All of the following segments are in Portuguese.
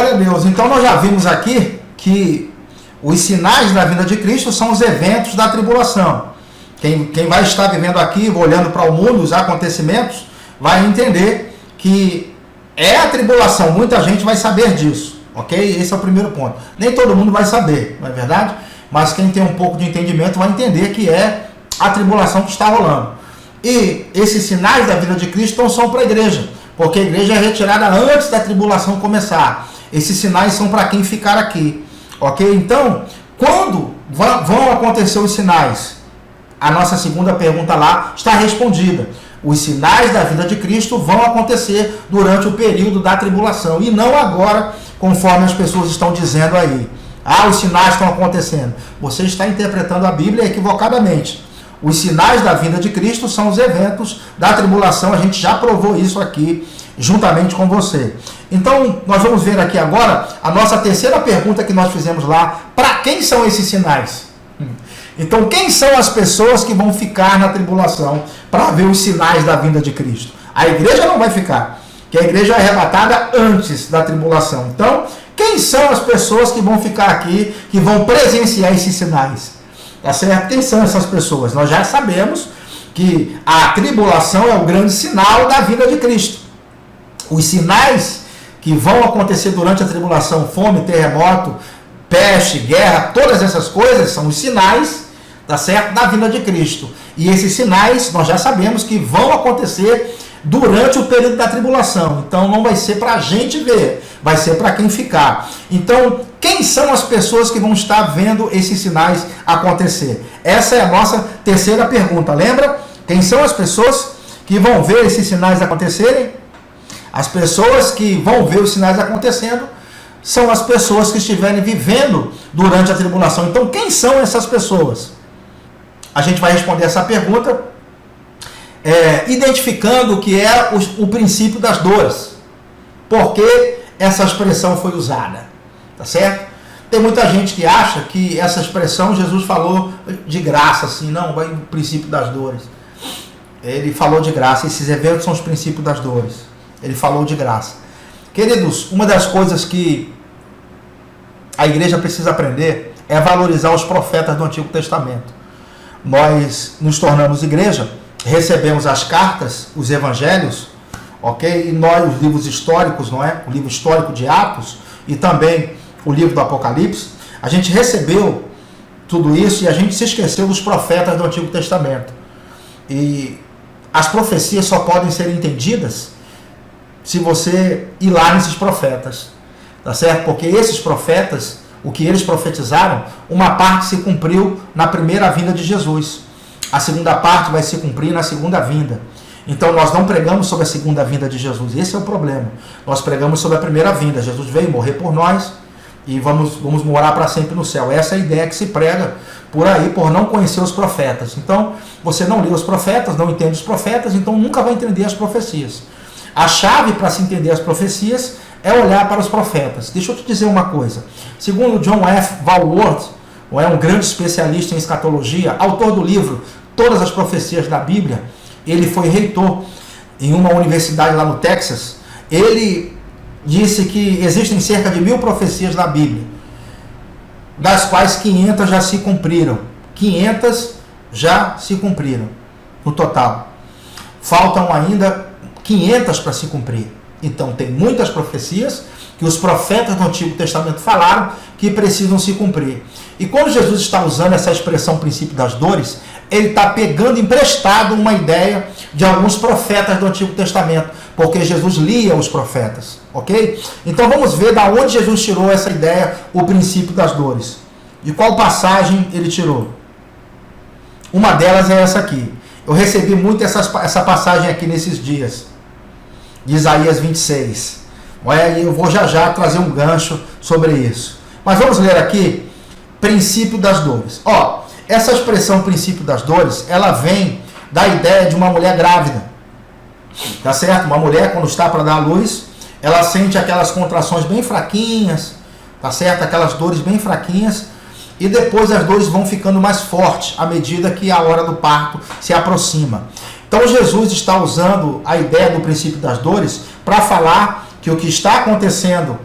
Glória a Deus. Então nós já vimos aqui que os sinais da vinda de Cristo são os eventos da tribulação. Quem vai estar vivendo aqui, olhando para o mundo, os acontecimentos, vai entender que é a tribulação. Muita gente vai saber disso, ok? Esse é o primeiro ponto. Nem todo mundo vai saber, não é verdade? Mas quem tem um pouco de entendimento vai entender que é a tribulação que está rolando. E esses sinais da vinda de Cristo não são para a igreja, porque a igreja é retirada antes da tribulação começar. Esses sinais são para quem ficar aqui, ok? Então, quando vão acontecer os sinais? A nossa segunda pergunta lá está respondida. Os sinais da vinda de Cristo vão acontecer durante o período da tribulação e não agora, conforme as pessoas estão dizendo aí. Ah, os sinais estão acontecendo. Você está interpretando a Bíblia equivocadamente. Os sinais da vinda de Cristo são os eventos da tribulação. A gente já provou isso aqui juntamente com você. Então, nós vamos ver aqui agora a nossa terceira pergunta que nós fizemos lá. Para quem são esses sinais? Então, quem são as pessoas que vão ficar na tribulação para ver os sinais da vinda de Cristo? A igreja não vai ficar, que a igreja é arrebatada antes da tribulação. Então, quem são as pessoas que vão ficar aqui, que vão presenciar esses sinais? Tá certo? Quem são essas pessoas? Nós já sabemos que a tribulação é o grande sinal da vinda de Cristo. Os sinais que vão acontecer durante a tribulação, fome, terremoto, peste, guerra, todas essas coisas são os sinais, tá certo, da vinda de Cristo. E esses sinais nós já sabemos que vão acontecer durante o período da tribulação. Então não vai ser para a gente ver, vai ser para quem ficar. Então, quem são as pessoas que vão estar vendo esses sinais acontecer? Essa é a nossa terceira pergunta. Lembra? Quem são as pessoas que vão ver esses sinais acontecerem? As pessoas que vão ver os sinais acontecendo são as pessoas que estiverem vivendo durante a tribulação. Então, quem são essas pessoas? A gente vai responder essa pergunta identificando o que é o princípio das dores. Por que essa expressão foi usada? Tá certo? Tem muita gente que acha que essa expressão Jesus falou de graça, assim, não, vai o princípio das dores. Ele falou de graça, esses eventos são os princípios das dores. Ele falou de graça. Queridos, uma das coisas que a igreja precisa aprender é valorizar os profetas do Antigo Testamento. Nós nos tornamos igreja, recebemos as cartas, os evangelhos, ok? E nós, os livros históricos, não é? O livro histórico de Atos e também o livro do Apocalipse, a gente recebeu tudo isso e a gente se esqueceu dos profetas do Antigo Testamento. E as profecias só podem ser entendidas se você ir lá nesses profetas, tá certo? Porque esses profetas, o que eles profetizaram, uma parte se cumpriu na primeira vinda de Jesus. A segunda parte vai se cumprir na segunda vinda. Então nós não pregamos sobre a segunda vinda de Jesus. Esse é o problema. Nós pregamos sobre a primeira vinda. Jesus veio morrer por nós e vamos morar para sempre no céu. Essa é a ideia que se prega por aí, por não conhecer os profetas. Então, você não lê os profetas, não entende os profetas, então nunca vai entender as profecias. A chave para se entender as profecias é olhar para os profetas. Deixa eu te dizer uma coisa. Segundo John F. Walworth, um grande especialista em escatologia, autor do livro Todas as Profecias da Bíblia, ele foi reitor em uma universidade lá no Texas. Ele disse que existem cerca de 1000 profecias da Bíblia, das quais 500 já se cumpriram. 500 já se cumpriram no total. Faltam ainda 500 para se cumprir. Então tem muitas profecias que os profetas do Antigo Testamento falaram que precisam se cumprir. E quando Jesus está usando essa expressão princípio das dores, ele está pegando emprestado uma ideia de alguns profetas do Antigo Testamento, porque Jesus lia os profetas, ok? Então vamos ver da onde Jesus tirou essa ideia, o princípio das dores. De qual passagem ele tirou? Uma delas é essa aqui. Eu recebi muito essa passagem aqui nesses dias, de Isaías 26. Eu vou já trazer um gancho sobre isso. Mas vamos ler aqui, princípio das dores. Essa expressão princípio das dores, ela vem da ideia de uma mulher grávida. Tá certo? Uma mulher, quando está para dar à luz, ela sente aquelas contrações bem fraquinhas, tá certo? Aquelas dores bem fraquinhas, e depois as dores vão ficando mais fortes à medida que a hora do parto se aproxima. Então Jesus está usando a ideia do princípio das dores para falar que o que está acontecendo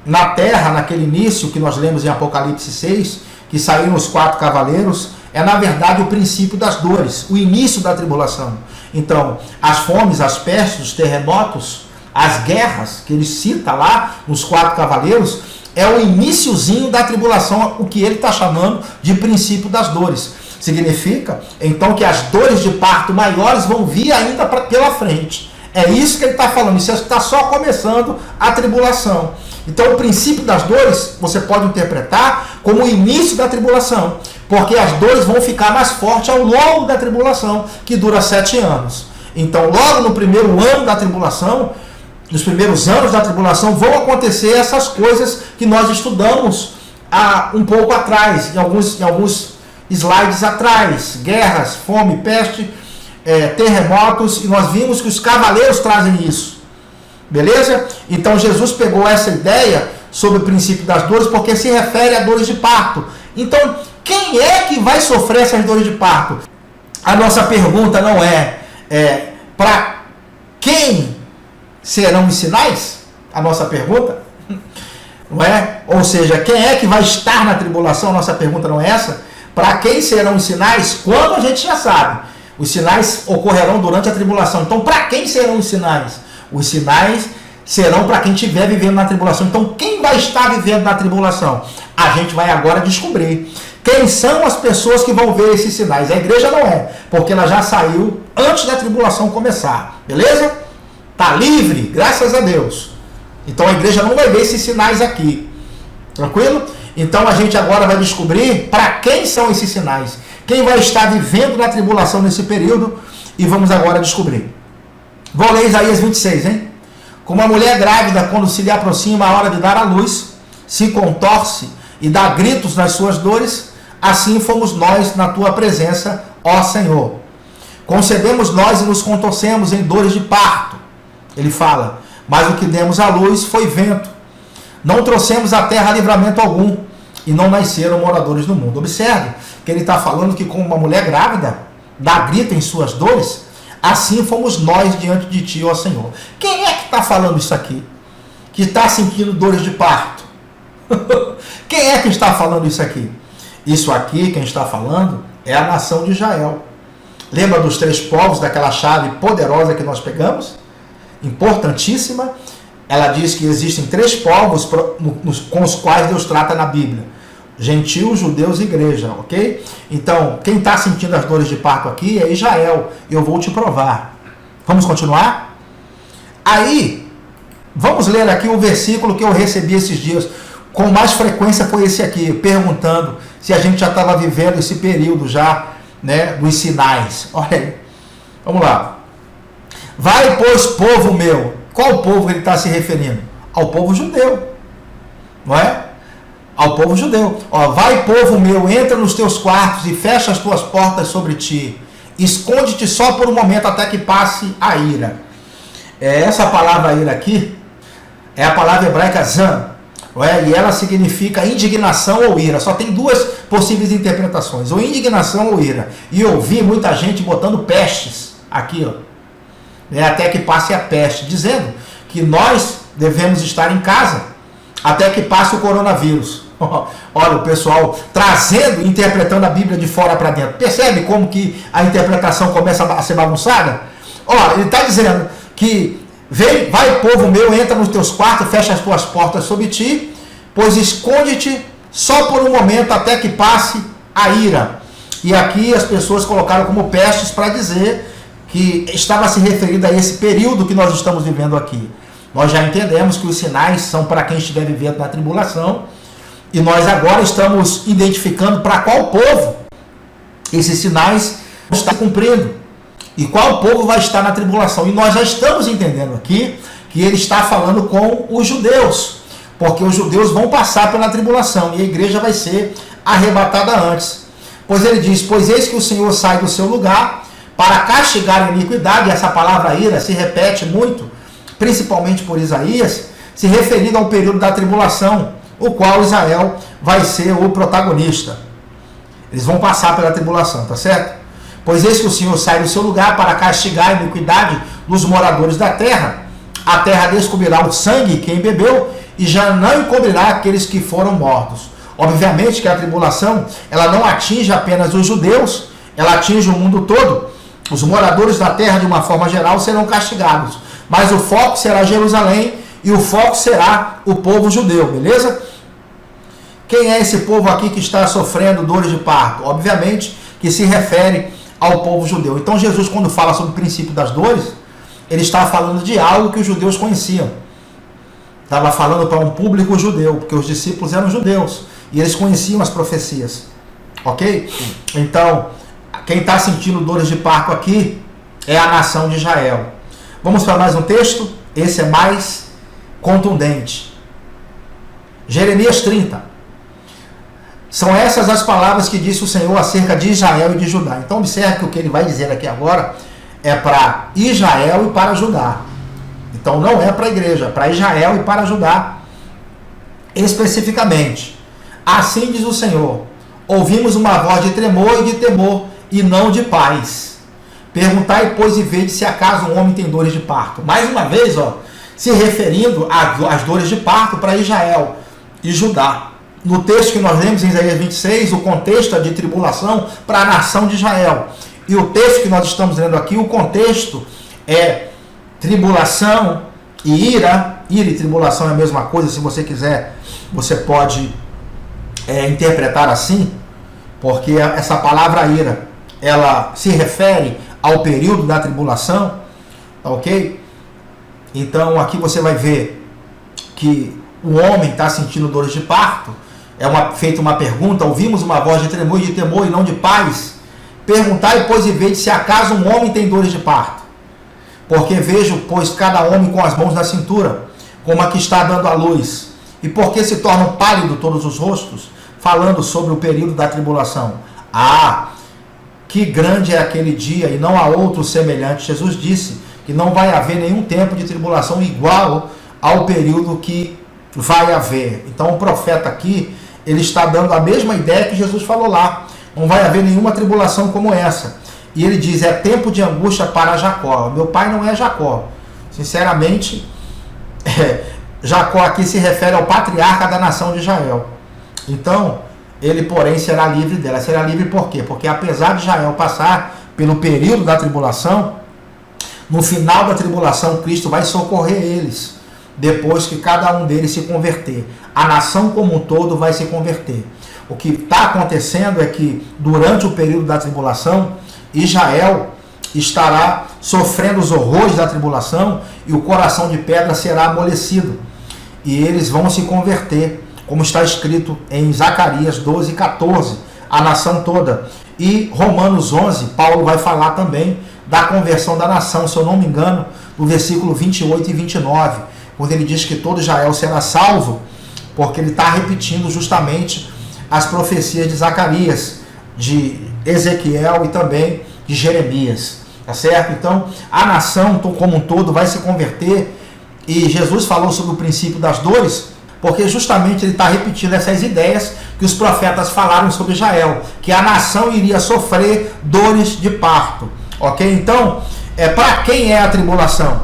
na terra, naquele início que nós lemos em Apocalipse 6, que saíram os 4 cavaleiros, é na verdade o princípio das dores, o início da tribulação. Então, as fomes, as pestes, os terremotos, as guerras que ele cita lá nos 4 cavaleiros, é o iniciozinho da tribulação, o que ele está chamando de princípio das dores. Significa, então, que as dores de parto maiores vão vir ainda pela frente. É isso que ele está falando, isso está só começando a tribulação. Então, o princípio das dores, você pode interpretar como o início da tribulação, porque as dores vão ficar mais fortes ao longo da tribulação, que dura 7 anos. Então, logo no primeiro ano da tribulação, nos primeiros anos da tribulação, vão acontecer essas coisas que nós estudamos um pouco atrás, em alguns slides atrás: guerras, fome, peste, terremotos, e nós vimos que os cavaleiros trazem isso. Beleza? Então Jesus pegou essa ideia sobre o princípio das dores porque se refere a dores de parto. Então, quem é que vai sofrer essas dores de parto? A nossa pergunta não é para quem serão os sinais? A nossa pergunta não é? Ou seja, quem é que vai estar na tribulação? A nossa pergunta não é essa. Para quem serão os sinais? Quando a gente já sabe. Os sinais ocorrerão durante a tribulação. Então, para quem serão os sinais? Os sinais serão para quem estiver vivendo na tribulação. Então, quem vai estar vivendo na tribulação? A gente vai agora descobrir quem são as pessoas que vão ver esses sinais. A igreja não é, porque ela já saiu antes da tribulação começar. Beleza? Está livre, graças a Deus. Então, a igreja não vai ver esses sinais aqui. Tranquilo? Então, a gente agora vai descobrir para quem são esses sinais. Quem vai estar vivendo na tribulação nesse período, e vamos agora descobrir. Vou ler Isaías 26, hein? Como a mulher grávida, quando se lhe aproxima a hora de dar à luz, se contorce e dá gritos nas suas dores, assim fomos nós na tua presença, ó Senhor. Concebemos nós e nos contorcemos em dores de parto. Ele fala, mas o que demos à luz foi vento. Não trouxemos à terra livramento algum, e não nasceram moradores do mundo. Observe que ele está falando que como uma mulher grávida dá grito em suas dores, assim fomos nós diante de ti, ó Senhor. Quem é que está falando isso aqui? Que está sentindo dores de parto? Quem é que está falando isso aqui? Isso aqui, quem está falando, é a nação de Israel. Lembra dos 3 povos, daquela chave poderosa que nós pegamos? Importantíssima. Ela diz que existem 3 povos com os quais Deus trata na Bíblia. Gentios, judeus e igreja, ok? Então, quem está sentindo as dores de parto aqui é Israel. Eu vou te provar. Vamos continuar? Aí, vamos ler aqui o versículo que eu recebi esses dias. Com mais frequência foi esse aqui, perguntando se a gente já estava vivendo esse período já, né, dos sinais. Olha aí. Vamos lá. Vai, pois, povo meu. Qual povo ele está se referindo? Ao povo judeu. Não é? Ao povo judeu. Ó, vai, povo meu, entra nos teus quartos e fecha as tuas portas sobre ti. Esconde-te só por um momento até que passe a ira. Essa palavra ira aqui é a palavra hebraica zan. E ela significa indignação ou ira. Só tem 2 possíveis interpretações. Ou indignação ou ira. E eu vi muita gente botando pestes aqui, ó. Até que passe a peste. Dizendo que nós devemos estar em casa até que passe o coronavírus. Olha o pessoal trazendo, interpretando a Bíblia de fora para dentro. Percebe como que a interpretação começa a ser bagunçada? Olha, ele está dizendo que vem, vai, povo meu, entra nos teus quartos, fecha as tuas portas sobre ti, pois esconde-te só por um momento até que passe a ira. E aqui as pessoas colocaram como pestes para dizer que estava se referindo a esse período que nós estamos vivendo aqui. Nós já entendemos que os sinais são para quem estiver vivendo na tribulação, e nós agora estamos identificando para qual povo esses sinais estão cumprindo, e qual povo vai estar na tribulação. E nós já estamos entendendo aqui que ele está falando com os judeus, porque os judeus vão passar pela tribulação, e a igreja vai ser arrebatada antes. Pois ele diz, pois eis que o Senhor sai do seu lugar para castigar a iniquidade. Essa palavra ira se repete muito, principalmente por Isaías, se referindo ao período da tribulação, o qual Israel vai ser o protagonista. Eles vão passar pela tribulação, tá certo? Pois eis que o Senhor sai do seu lugar para castigar a iniquidade dos moradores da terra. A terra descobrirá o sangue quem bebeu, e já não encobrirá aqueles que foram mortos. Obviamente que a tribulação, ela não atinge apenas os judeus, ela atinge o mundo todo. Os moradores da terra, de uma forma geral, serão castigados. Mas o foco será Jerusalém e o foco será o povo judeu, beleza? Quem é esse povo aqui que está sofrendo dores de parto? Obviamente que se refere ao povo judeu. Então Jesus, quando fala sobre o princípio das dores, ele está falando de algo que os judeus conheciam. Estava falando para um público judeu, porque os discípulos eram judeus e eles conheciam as profecias. Ok? Então, quem está sentindo dores de parto aqui é a nação de Israel. Vamos para mais um texto? Esse é mais contundente. Jeremias 30. São essas as palavras que disse o Senhor acerca de Israel e de Judá. Então observe que o que ele vai dizer aqui agora é para Israel e para Judá. Então não é para a igreja, é para Israel e para Judá especificamente. Assim diz o Senhor: ouvimos uma voz de tremor e de temor, e não de paz. Perguntai, pois, e vede se acaso um homem tem dores de parto. Mais uma vez, se referindo às dores de parto para Israel e Judá. No texto que nós lemos em Isaías 26, o contexto é de tribulação para a nação de Israel. E o texto que nós estamos lendo aqui, o contexto é tribulação e ira. Ira e tribulação é a mesma coisa, se você quiser, você pode interpretar assim, porque essa palavra ira, ela se refere ao período da tribulação, ok? Então aqui você vai ver que o homem está sentindo dores de parto. Feita uma pergunta: ouvimos uma voz de tremor e de temor e não de paz. Perguntai, pois, e vede se acaso um homem tem dores de parto. Porque vejo, pois, cada homem com as mãos na cintura, como a que está dando à luz. E por que se tornam pálidos todos os rostos? Falando sobre o período da tribulação. Que grande é aquele dia e não há outro semelhante. Jesus disse que não vai haver nenhum tempo de tribulação igual ao período que vai haver. Então o profeta aqui, ele está dando a mesma ideia que Jesus falou lá. Não vai haver nenhuma tribulação como essa. E ele diz: é tempo de angústia para Jacó. Meu pai não é Jacó. Sinceramente, Jacó aqui se refere ao patriarca da nação de Israel. Então, ele, porém, será livre dela. Será livre por quê? Porque apesar de Israel passar pelo período da tribulação, no final da tribulação, Cristo vai socorrer eles, depois que cada um deles se converter. A nação como um todo vai se converter. O que está acontecendo é que, durante o período da tribulação, Israel estará sofrendo os horrores da tribulação e o coração de pedra será amolecido. E eles vão se converter, como está escrito em Zacarias 12:14, a nação toda. E Romanos 11, Paulo vai falar também da conversão da nação, se eu não me engano, no versículo 28 e 29, quando ele diz que todo Israel será salvo, porque ele está repetindo justamente as profecias de Zacarias, de Ezequiel e também de Jeremias, tá certo? Então, a nação como um todo vai se converter, e Jesus falou sobre o princípio das dores, porque justamente ele está repetindo essas ideias que os profetas falaram sobre Israel, que a nação iria sofrer dores de parto, ok? Então, para quem é a tribulação?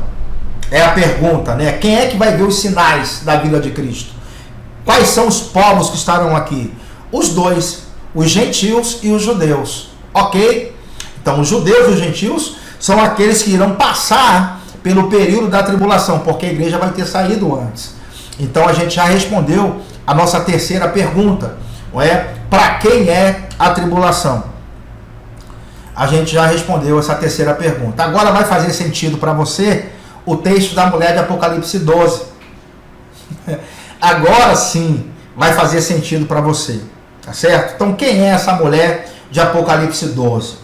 É a pergunta, né? Quem é que vai ver os sinais da vinda de Cristo? Quais são os povos que estarão aqui? Os dois, os gentios e os judeus, ok? Então, os judeus e os gentios são aqueles que irão passar pelo período da tribulação, porque a igreja vai ter saído antes. Então, a gente já respondeu a nossa terceira pergunta, não é? Para quem é a tribulação? A gente já respondeu essa terceira pergunta. Agora vai fazer sentido para você o texto da mulher de Apocalipse 12. Agora sim vai fazer sentido para você, tá certo? Então, quem é essa mulher de Apocalipse 12?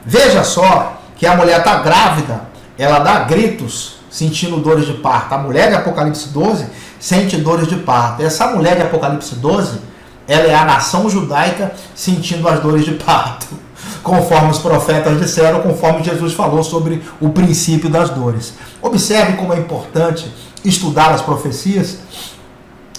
Veja só que a mulher está grávida, ela dá gritos sentindo dores de parto. A mulher de Apocalipse 12 sente dores de parto. Essa mulher de Apocalipse 12, ela é a nação judaica sentindo as dores de parto, conforme os profetas disseram, conforme Jesus falou sobre o princípio das dores. Observe como é importante estudar as profecias.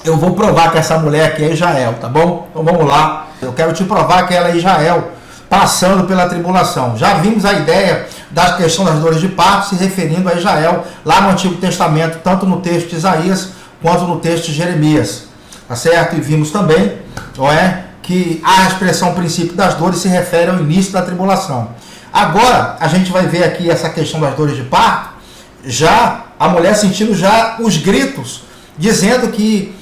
Eu vou provar que essa mulher aqui é Israel, tá bom? Então vamos lá. Eu quero te provar que ela é Israel, passando pela tribulação. Já vimos a ideia da questão das dores de parto se referindo a Israel lá no Antigo Testamento, tanto no texto de Isaías quanto no texto de Jeremias, tá certo? E vimos também, não é, que a expressão princípio das dores se refere ao início da tribulação. Agora, a gente vai ver aqui essa questão das dores de parto, já a mulher sentindo já os gritos, dizendo que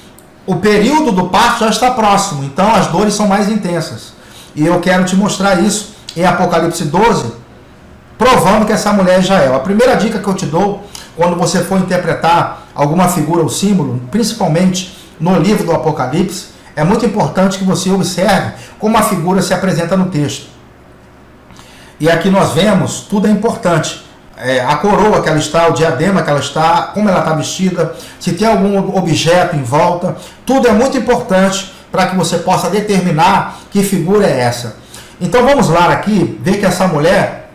o período do parto já está próximo, então as dores são mais intensas. E eu quero te mostrar isso em Apocalipse 12, provando que essa mulher é Israel. A primeira dica que eu te dou, quando você for interpretar alguma figura ou símbolo, principalmente no livro do Apocalipse, é muito importante que você observe como a figura se apresenta no texto. E aqui nós vemos, tudo é importante. A coroa que ela está, o diadema que ela está, como ela está vestida, se tem algum objeto em volta, tudo é muito importante para que você possa determinar que figura é essa. Então vamos lá aqui, ver que essa mulher,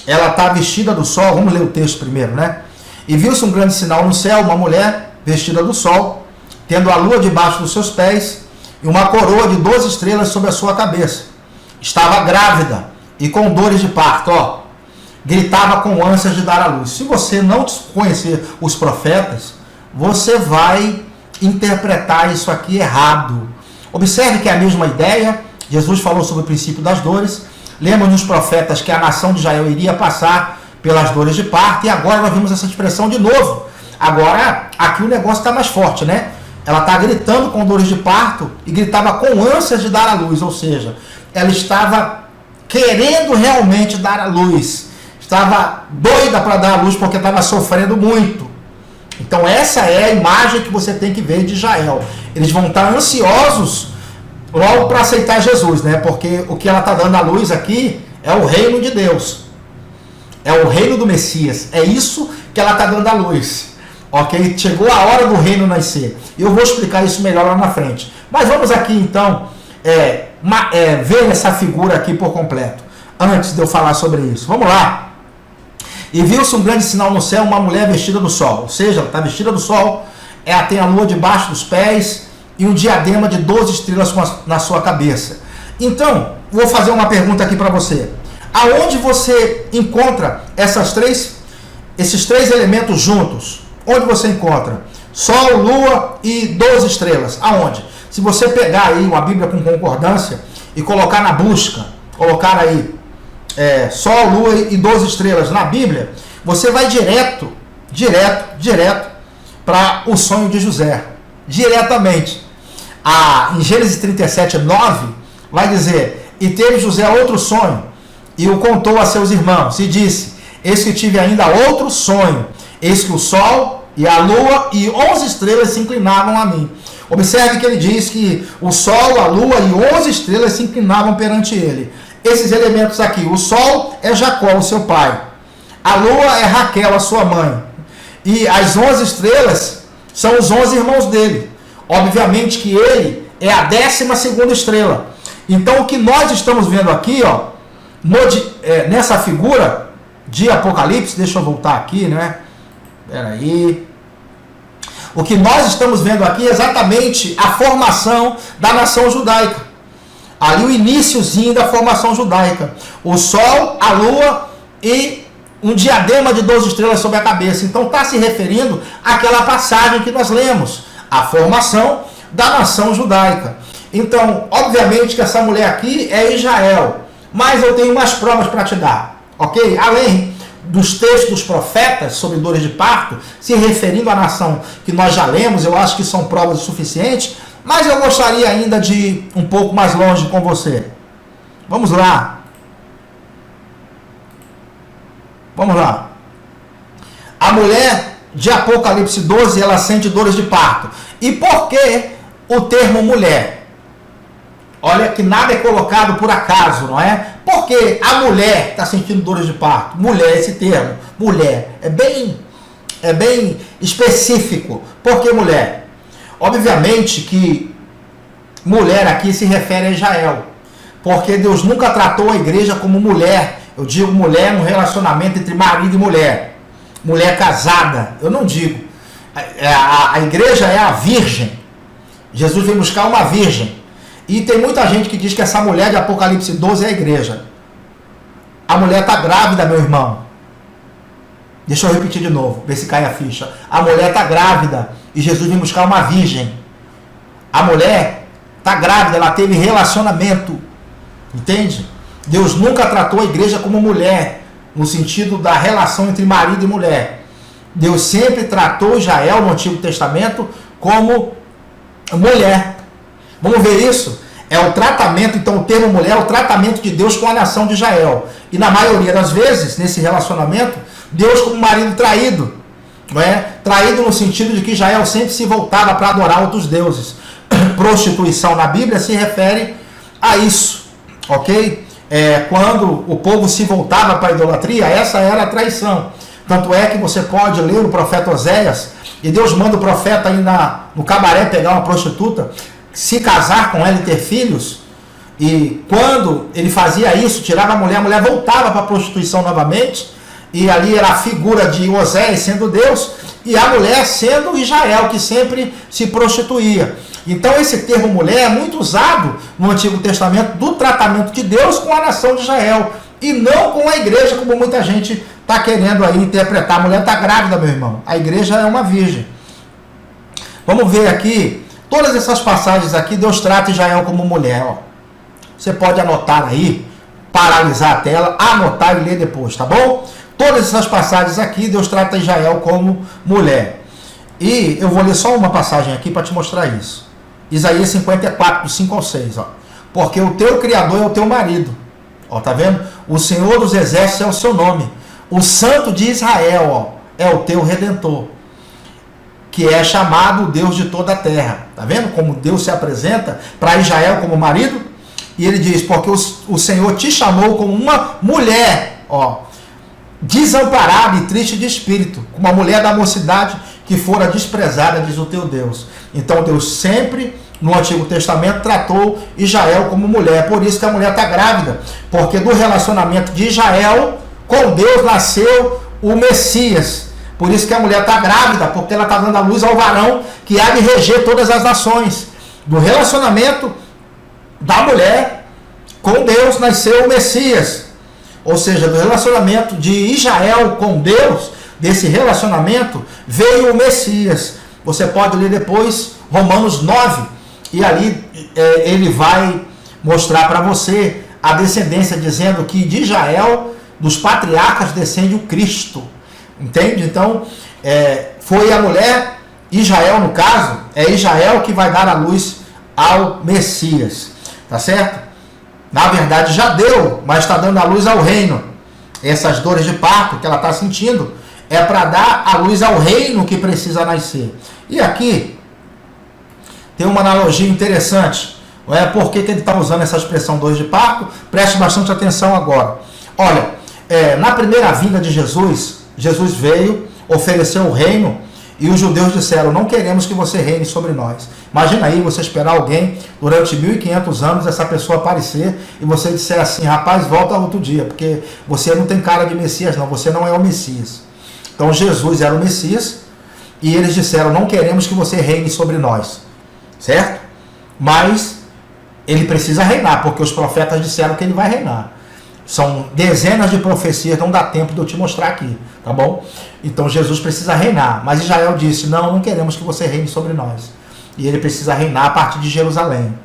ela está vestida do sol. Vamos ler o texto primeiro, né? E viu-se um grande sinal no céu, uma mulher vestida do sol, tendo a lua debaixo dos seus pés e uma coroa de 12 estrelas sobre a sua cabeça. Estava grávida e com dores de parto, ó. Gritava com ânsias de dar à luz. Se você não conhecer os profetas, você vai interpretar isso aqui errado. Observe que é a mesma ideia. Jesus falou sobre o princípio das dores. Lembra nos profetas que a nação de Israel iria passar pelas dores de parto, e agora nós vimos essa expressão de novo. Agora, aqui o negócio está mais forte, né? Ela está gritando com dores de parto e gritava com ânsias de dar à luz, ou seja, ela estava querendo realmente dar à luz. Estava doida para dar à luz porque estava sofrendo muito. Então essa é a imagem que você tem que ver de Israel. Eles vão estar ansiosos logo para aceitar Jesus, né? Porque o que ela está dando à luz aqui é o reino de Deus. É o reino do Messias. É isso que ela está dando à luz. Ok? Chegou a hora do reino nascer. Eu vou explicar isso melhor lá na frente. Mas vamos aqui então ver essa figura aqui por completo. Antes de eu falar sobre isso. Vamos lá. E viu-se um grande sinal no céu, uma mulher vestida do sol. Ou seja, ela está vestida do sol, ela tem a lua debaixo dos pés e um diadema de 12 estrelas na sua cabeça. Então, vou fazer uma pergunta aqui para você. Aonde você encontra esses três elementos juntos? Onde você encontra? Sol, lua e 12 estrelas. Aonde? Se você pegar aí uma Bíblia com concordância e colocar na busca, colocar aí Sol, Lua e 12 estrelas na Bíblia, você vai direto para o sonho de José. Diretamente. Em Gênesis 37, 9, vai dizer: e teve José outro sonho, e o contou a seus irmãos, e disse: eis que tive ainda outro sonho, eis que o sol e a lua e 11 estrelas se inclinavam a mim. Observe que ele diz que o sol, a lua e 11 estrelas se inclinavam perante ele. Esses elementos aqui, o sol é Jacó, o seu pai. A lua é Raquel, a sua mãe. E as 11 estrelas são os 11 irmãos dele. Obviamente que ele é a 12ª estrela. Então o que nós estamos vendo aqui, ó, nessa figura de Apocalipse, deixa eu voltar aqui, né? Peraí. O que nós estamos vendo aqui é exatamente a formação da nação judaica. Ali o iniciozinho da formação judaica. O sol, a lua e um diadema de 12 estrelas sobre a cabeça. Então está se referindo àquela passagem que nós lemos. A formação da nação judaica. Então, obviamente que essa mulher aqui é Israel. Mas eu tenho mais provas para te dar. Ok? Além dos textos dos profetas sobre dores de parto, se referindo à nação que nós já lemos, eu acho que são provas suficientes. Mas eu gostaria ainda de ir um pouco mais longe com você. Vamos lá. Vamos lá. A mulher de Apocalipse 12, ela sente dores de parto. E por que o termo mulher? Olha que nada é colocado por acaso, não é? Porque a mulher está sentindo dores de parto. Mulher, esse termo. Mulher. É bem específico. Por que mulher? Obviamente que mulher aqui se refere a Israel, porque Deus nunca tratou a igreja como mulher. Eu digo mulher no relacionamento entre marido e mulher, mulher casada, eu não digo. A igreja é a virgem. Jesus veio buscar uma virgem. E tem muita gente que diz que essa mulher de Apocalipse 12 é a igreja. A mulher está grávida, meu irmão. Deixa eu repetir de novo, ver se cai a ficha. A mulher está grávida e Jesus vem buscar uma virgem. A mulher está grávida, ela teve relacionamento. Entende? Deus nunca tratou a igreja como mulher, no sentido da relação entre marido e mulher. Deus sempre tratou Israel no Antigo Testamento como mulher. Vamos ver isso? É o tratamento, então o termo mulher é o tratamento de Deus com a nação de Israel. E na maioria das vezes, nesse relacionamento, Deus como marido traído. Não é? Traído no sentido de que Israel sempre se voltava para adorar outros deuses. Prostituição na Bíblia se refere a isso. Ok? Quando o povo se voltava para a idolatria, essa era a traição. Tanto é que você pode ler o profeta Oséias, e Deus manda o profeta ir no cabaré pegar uma prostituta, se casar com ela e ter filhos, e quando ele fazia isso, tirava a mulher voltava para a prostituição novamente, e ali era a figura de Oséias sendo Deus, e a mulher sendo Israel, que sempre se prostituía. Então esse termo mulher é muito usado no Antigo Testamento do tratamento de Deus com a nação de Israel, e não com a igreja, como muita gente está querendo aí interpretar. A mulher está grávida, meu irmão. A igreja é uma virgem. Vamos ver aqui, todas essas passagens aqui, Deus trata Israel como mulher. Ó. Você pode anotar aí, paralisar a tela, anotar e ler depois, tá bom? Todas essas passagens aqui, Deus trata Israel como mulher. E eu vou ler só uma passagem aqui para te mostrar isso. Isaías 54, do 5 ao 6. Ó. Porque o teu Criador é o teu marido. Ó, tá vendo? O Senhor dos Exércitos é o seu nome. O Santo de Israel, ó, é o teu Redentor, que é chamado o Deus de toda a terra. Tá vendo como Deus se apresenta para Israel como marido? E ele diz, porque o Senhor te chamou como uma mulher, ó, desamparada e triste de espírito, como uma mulher da mocidade que fora desprezada, diz o teu Deus. Então Deus sempre, no Antigo Testamento, tratou Israel como mulher. Por isso que a mulher está grávida, porque do relacionamento de Israel com Deus nasceu o Messias. Por isso que a mulher está grávida, porque ela está dando a luz ao varão que há de reger todas as nações. Do relacionamento da mulher com Deus nasceu o Messias. Ou seja, do relacionamento de Israel com Deus, desse relacionamento, veio o Messias. Você pode ler depois Romanos 9, e ali ele vai mostrar para você a descendência, dizendo que de Israel, dos patriarcas, descende o Cristo. Entende? Então, foi a mulher, Israel no caso, é Israel que vai dar a luz ao Messias. Tá certo? Na verdade já deu, mas está dando a luz ao reino. Essas dores de parto que ela está sentindo é para dar a luz ao reino que precisa nascer. E aqui tem uma analogia interessante. Por que ele está usando essa expressão dores de parto? Preste bastante atenção agora. Olha, na primeira vinda de Jesus, Jesus veio, ofereceu o reino, e os judeus disseram, não queremos que você reine sobre nós. Imagina aí você esperar alguém durante 1500 anos, essa pessoa aparecer, e você disser assim, rapaz, volta outro dia, porque você não tem cara de Messias não, você não é o Messias. Então Jesus era o Messias, e eles disseram, não queremos que você reine sobre nós. Certo? Mas ele precisa reinar, porque os profetas disseram que ele vai reinar. São dezenas de profecias, não dá tempo de eu te mostrar aqui, tá bom? Então Jesus precisa reinar, mas Israel disse, não queremos que você reine sobre nós. E ele precisa reinar a partir de Jerusalém.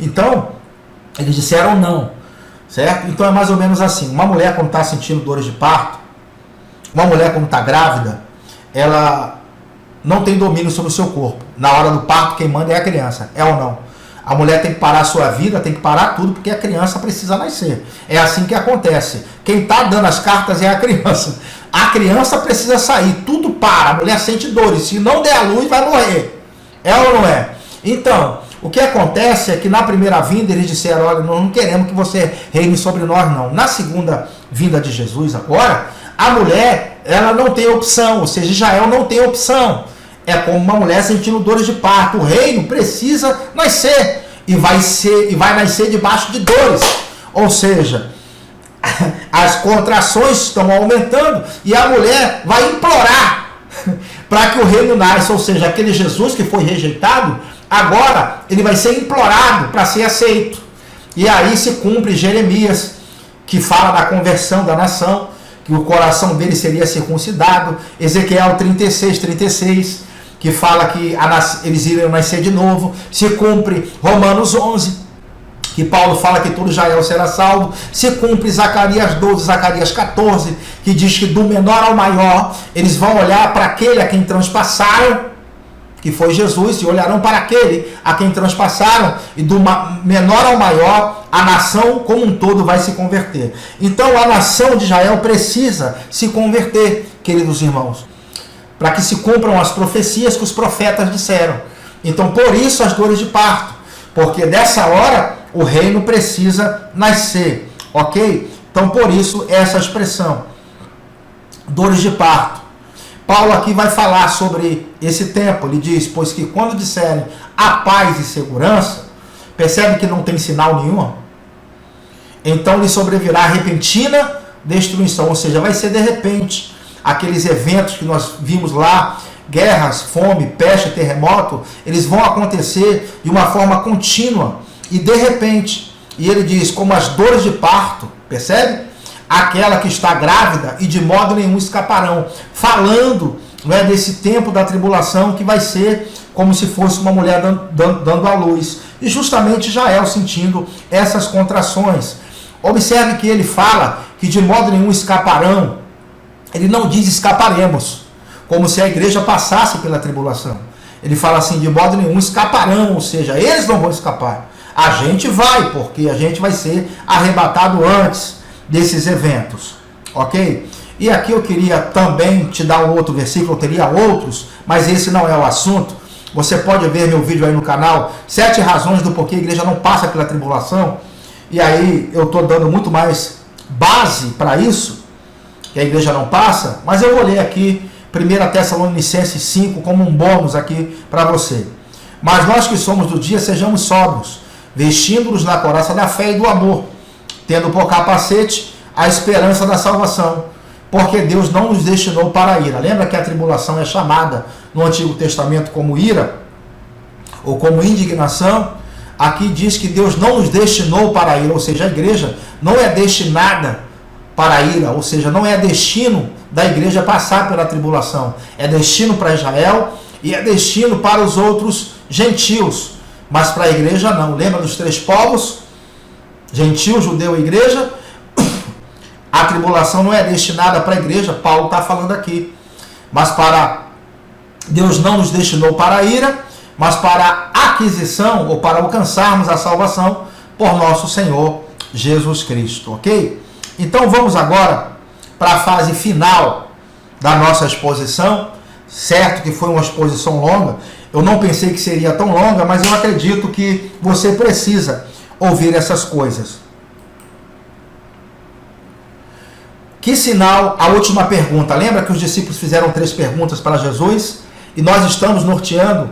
Então, eles disseram não, certo? Então é mais ou menos assim, uma mulher quando está sentindo dores de parto, uma mulher quando está grávida, ela não tem domínio sobre o seu corpo. Na hora do parto, quem manda é a criança, é ou não? A mulher tem que parar a sua vida, tem que parar tudo, porque a criança precisa nascer. É assim que acontece. Quem está dando as cartas é a criança. A criança precisa sair, tudo para. A mulher sente dores. Se não der a luz, vai morrer. É ou não é? Então, o que acontece é que na primeira vinda eles disseram, olha, nós não queremos que você reine sobre nós, não. Na segunda vinda de Jesus agora, a mulher, ela não tem opção. Ou seja, Israel não tem opção. É como uma mulher sentindo dores de parto. O reino precisa nascer e vai nascer debaixo de dores. Ou seja, as contrações estão aumentando e a mulher vai implorar para que o reino nasça. Ou seja, aquele Jesus que foi rejeitado, agora ele vai ser implorado para ser aceito. E aí se cumpre Jeremias, que fala da conversão da nação, que o coração dele seria circuncidado. Ezequiel 36, que fala que eles iriam nascer de novo. Se cumpre Romanos 11, que Paulo fala que todo Israel será salvo. Se cumpre Zacarias 12, Zacarias 14, que diz que do menor ao maior, eles vão olhar para aquele a quem transpassaram, que foi Jesus, e olharão para aquele a quem transpassaram, e do menor ao maior, a nação como um todo vai se converter. Então a nação de Israel precisa se converter, queridos irmãos, para que se cumpram as profecias que os profetas disseram. Então por isso as dores de parto, porque dessa hora o reino precisa nascer, ok? Então por isso essa expressão, dores de parto. Paulo aqui vai falar sobre esse tempo. Ele diz, pois que quando disserem a paz e segurança, percebe que não tem sinal nenhum? Então lhe sobrevirá repentina destruição, ou seja, vai ser de repente. Aqueles eventos que nós vimos lá, guerras, fome, peste, terremoto, eles vão acontecer de uma forma contínua e de repente. E ele diz, como as dores de parto, percebe? Aquela que está grávida e de modo nenhum escaparão. Falando, não é, desse tempo da tribulação que vai ser como se fosse uma mulher dando à luz. E justamente Jael sentindo essas contrações. Observe que ele fala que de modo nenhum escaparão. Ele não diz escaparemos, como se a igreja passasse pela tribulação. Ele fala assim, de modo nenhum escaparão, ou seja, eles não vão escapar. A gente vai, porque a gente vai ser arrebatado antes desses eventos, ok? E aqui eu queria também te dar um outro versículo, eu teria outros, mas esse não é o assunto. Você pode ver meu vídeo aí no canal, 7 razões do porquê a igreja não passa pela tribulação, e aí eu estou dando muito mais base para isso, que a igreja não passa, mas eu vou ler aqui 1 Tessalonicenses 5 como um bônus aqui para você. Mas nós que somos do dia, sejamos sóbrios, vestindo-nos na couraça da fé e do amor, tendo por capacete a esperança da salvação, porque Deus não nos destinou para a ira. Lembra que a tribulação é chamada no Antigo Testamento como ira, ou como indignação? Aqui diz que Deus não nos destinou para a ira, ou seja, a igreja não é destinada para a ira, ou seja, não é destino da igreja passar pela tribulação, é destino para Israel e é destino para os outros gentios, mas para a igreja não. Lembra dos 3 povos? Gentil, judeu e igreja. A tribulação não é destinada para a igreja, Paulo está falando aqui. Mas para Deus não nos destinou para a ira, mas para a aquisição ou para alcançarmos a salvação por nosso Senhor Jesus Cristo, ok? Então vamos agora para a fase final da nossa exposição. Certo que foi uma exposição longa, eu não pensei que seria tão longa, mas eu acredito que você precisa ouvir essas coisas. Que sinal? A última pergunta. Lembra que os discípulos fizeram 3 perguntas para Jesus? E nós estamos norteando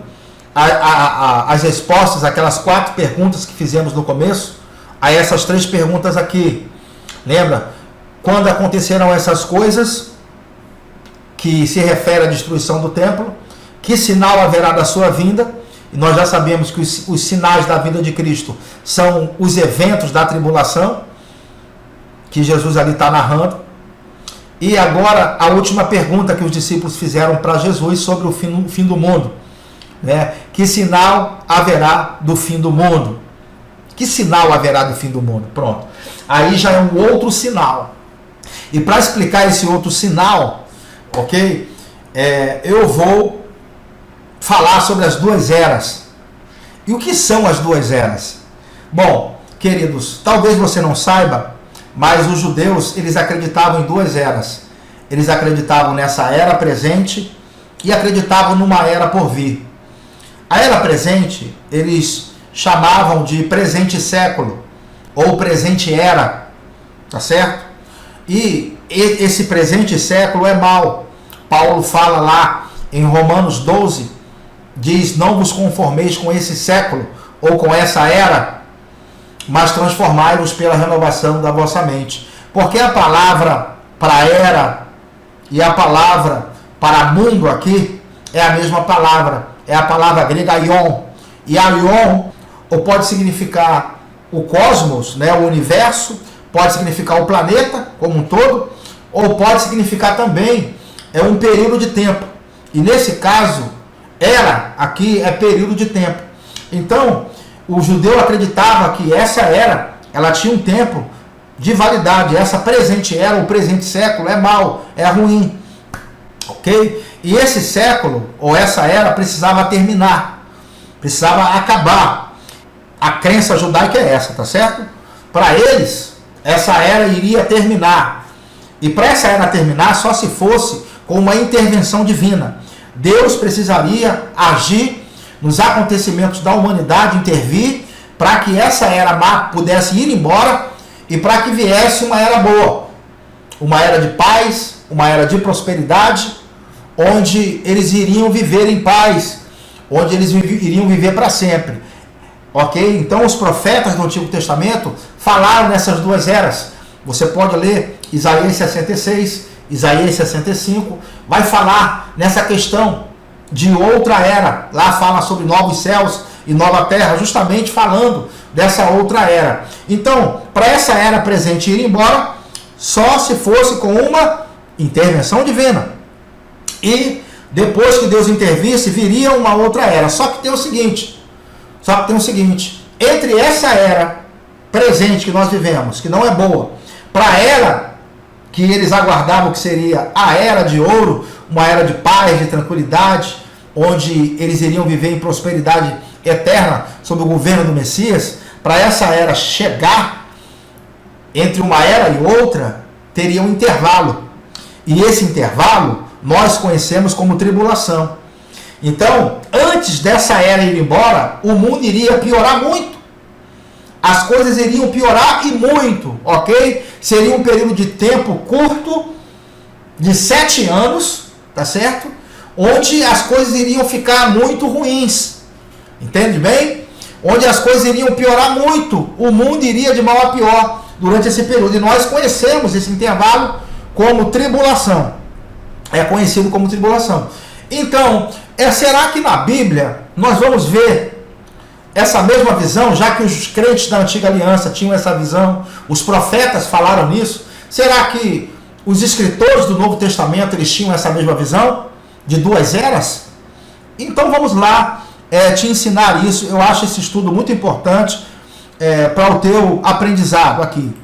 as respostas, aquelas 4 perguntas que fizemos no começo, a essas 3 perguntas aqui. Lembra? Quando acontecerão essas coisas, que se refere à destruição do templo, que sinal haverá da sua vinda? E nós já sabemos que os sinais da vinda de Cristo são os eventos da tribulação, que Jesus ali está narrando. E agora a última pergunta que os discípulos fizeram para Jesus sobre o fim do mundo, né? Que sinal haverá do fim do mundo? Que sinal haverá do fim do mundo? Pronto. Aí já é um outro sinal. E para explicar esse outro sinal, ok? Eu vou falar sobre as 2 eras. E o que são as 2 eras? Bom, queridos, talvez você não saiba, mas os judeus, eles acreditavam em 2 eras. Eles acreditavam nessa era presente e acreditavam numa era por vir. A era presente, eles chamavam de presente século, ou presente era, tá certo? E esse presente século é mau. Paulo fala lá em Romanos 12, diz, não vos conformeis com esse século, ou com essa era, mas transformai-vos pela renovação da vossa mente. Porque a palavra para era e a palavra para mundo aqui é a mesma palavra, é a palavra grega aion. E aion, ou pode significar o cosmos, né, o universo, pode significar o planeta como um todo, ou pode significar também um período de tempo. E nesse caso, era aqui é período de tempo. Então, o judeu acreditava que essa era, ela tinha um tempo de validade. Essa presente era, o presente século, é mau, é ruim. Ok? E esse século, ou essa era, precisava terminar. Precisava acabar. A crença judaica é essa, tá certo? Para eles, essa era iria terminar. E para essa era terminar, só se fosse com uma intervenção divina. Deus precisaria agir nos acontecimentos da humanidade, intervir, para que essa era má pudesse ir embora e para que viesse uma era boa. Uma era de paz, uma era de prosperidade, onde eles iriam viver em paz, onde eles iriam viver para sempre. Ok? Então os profetas do Antigo Testamento falaram nessas duas eras. Você pode ler Isaías 66, Isaías 65, vai falar nessa questão de outra era. Lá fala sobre novos céus e nova terra, justamente falando dessa outra era. Então, para essa era presente ir embora, só se fosse com uma intervenção divina. E depois que Deus intervisse, viria uma outra era. Só que tem o seguinte, entre essa era presente que nós vivemos, que não é boa, para a era que eles aguardavam que seria a era de ouro, uma era de paz, de tranquilidade, onde eles iriam viver em prosperidade eterna sob o governo do Messias, para essa era chegar, entre uma era e outra, teria um intervalo. E esse intervalo nós conhecemos como tribulação. Então, antes dessa era ir embora, o mundo iria piorar muito. As coisas iriam piorar e muito, ok? Seria um período de tempo curto, de 7 anos, tá certo? Onde as coisas iriam ficar muito ruins. Entende bem? Onde as coisas iriam piorar muito. O mundo iria de mal a pior durante esse período. E nós conhecemos esse intervalo como tribulação. É conhecido como tribulação. Então, será que na Bíblia nós vamos ver essa mesma visão, já que os crentes da Antiga Aliança tinham essa visão, os profetas falaram nisso? Será que os escritores do Novo Testamento eles tinham essa mesma visão de duas eras? Então vamos lá te ensinar isso. Eu acho esse estudo muito importante para o teu aprendizado aqui.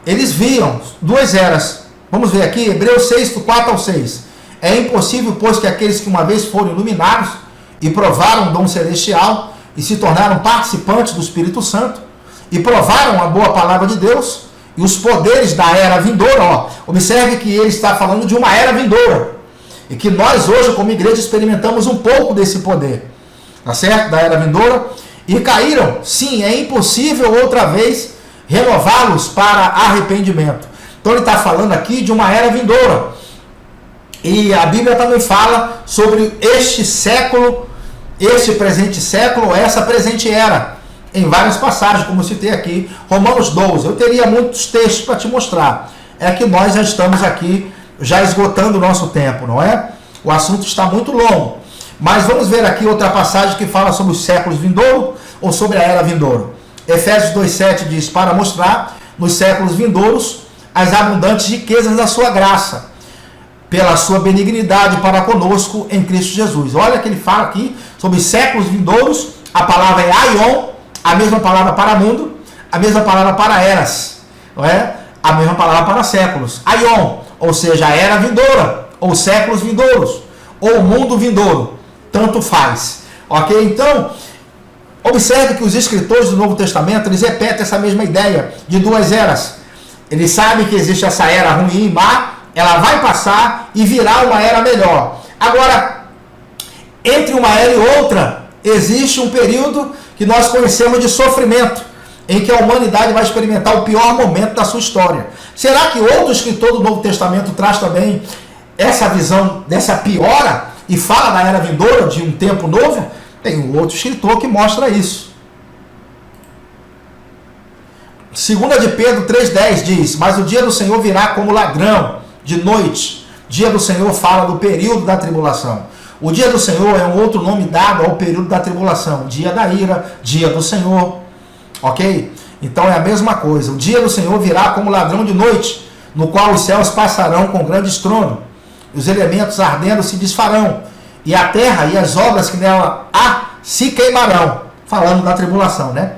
Eles viam duas eras. Vamos ver aqui, Hebreus 6, do 4 ao 6. É impossível, pois, que aqueles que uma vez foram iluminados e provaram o dom celestial e se tornaram participantes do Espírito Santo e provaram a boa palavra de Deus e os poderes da era vindoura. Observe que ele está falando de uma era vindoura e que nós hoje como igreja experimentamos um pouco desse poder, tá certo? Da era vindoura, e caíram. Sim, é impossível outra vez renová-los para arrependimento. Então ele está falando aqui de uma era vindoura. E a Bíblia também fala sobre este século, este presente século, essa presente era, em várias passagens, como eu citei aqui, Romanos 12. Eu teria muitos textos para te mostrar. É que nós já estamos aqui, já esgotando o nosso tempo, não é? O assunto está muito longo. Mas vamos ver aqui outra passagem que fala sobre os séculos vindouros, ou sobre a era vindoura. Efésios 2,7 diz, para mostrar nos séculos vindouros as abundantes riquezas da sua graça, pela sua benignidade para conosco em Cristo Jesus. Olha que ele fala aqui sobre séculos vindouros. A palavra é aion, a mesma palavra para mundo, a mesma palavra para eras, não é? A mesma palavra para séculos. Aion, ou seja, a era vindoura, ou séculos vindouros, ou mundo vindouro, tanto faz. Ok? Então, observe que os escritores do Novo Testamento, eles repetem essa mesma ideia de duas eras. Eles sabem que existe essa era ruim e má, ela vai passar e virá uma era melhor. Agora, entre uma era e outra, existe um período que nós conhecemos de sofrimento, em que a humanidade vai experimentar o pior momento da sua história. Será que outro escritor do Novo Testamento traz também essa visão dessa piora e fala da era vindoura, de um tempo novo? Tem um outro escritor que mostra isso. 2 de Pedro 3,10 diz, mas o dia do Senhor virá como ladrão, de noite. Dia do Senhor fala do período da tribulação. O dia do Senhor é um outro nome dado ao período da tribulação. Dia da ira, dia do Senhor. Ok? Então é a mesma coisa. O dia do Senhor virá como ladrão de noite. no qual os céus passarão com grande estrondo, e os elementos ardendo se desfarão, e a terra e as obras que nela há se queimarão. Falando da tribulação, né?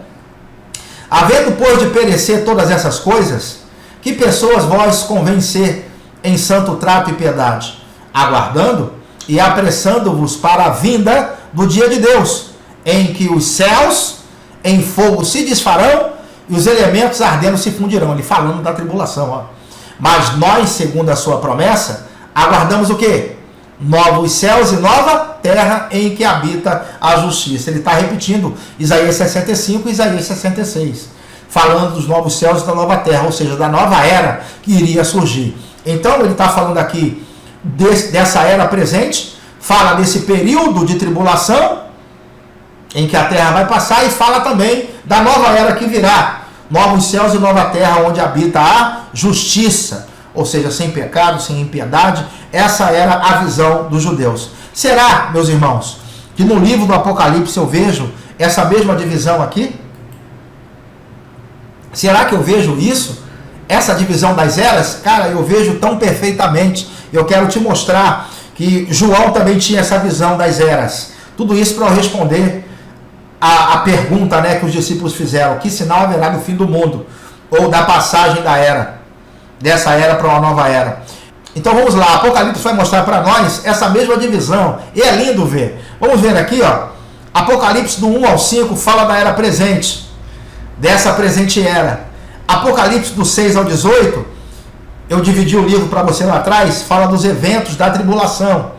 Havendo, pois, de perecer todas essas coisas, que pessoas vós convém ser em santo trato e piedade, aguardando e apressando-vos para a vinda do dia de Deus, em que os céus em fogo se desfarão e os elementos ardendo se fundirão. Ele falando da tribulação, ó. Mas nós, segundo a sua promessa, aguardamos o quê? Novos céus e nova terra em que habita a justiça. Ele está repetindo Isaías 65 e Isaías 66, falando dos novos céus e da nova terra, ou seja, da nova era que iria surgir. Então ele está falando aqui dessa era presente, fala desse período de tribulação em que a terra vai passar, e fala também da nova era que virá, novos céus e nova terra onde habita a justiça, ou seja, sem pecado, sem impiedade. Essa era a visão dos judeus. Será, meus irmãos, que no livro do Apocalipse eu vejo essa mesma divisão aqui? Será que eu vejo isso? Essa divisão das eras? Cara, eu vejo tão perfeitamente. Eu quero te mostrar que João também tinha essa visão das eras. Tudo isso para eu responder a pergunta, né, que os discípulos fizeram: que sinal haverá no fim do mundo? Ou da passagem da era, dessa era para uma nova era. Então vamos lá, Apocalipse vai mostrar para nós essa mesma divisão, e é lindo ver. Vamos ver aqui, ó, Apocalipse do 1 ao 5 fala da era presente, dessa presente era. Apocalipse do 6 ao 18, eu dividi o livro para você lá atrás, fala dos eventos da tribulação,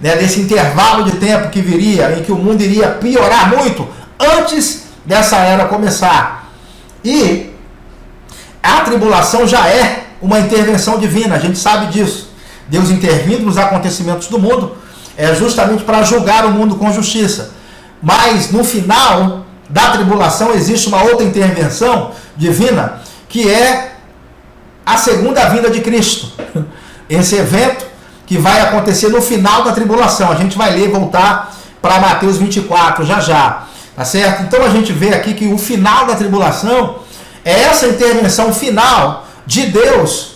né, desse intervalo de tempo que viria, em que o mundo iria piorar muito antes dessa era começar. E a tribulação já é uma intervenção divina, a gente sabe disso. Deus intervindo nos acontecimentos do mundo é justamente para julgar o mundo com justiça. Mas no final da tribulação existe uma outra intervenção divina, que é a segunda vinda de Cristo. Esse evento que vai acontecer no final da tribulação. A gente vai ler e voltar para Mateus 24 já, tá certo? Então a gente vê aqui que o final da tribulação é essa intervenção final de Deus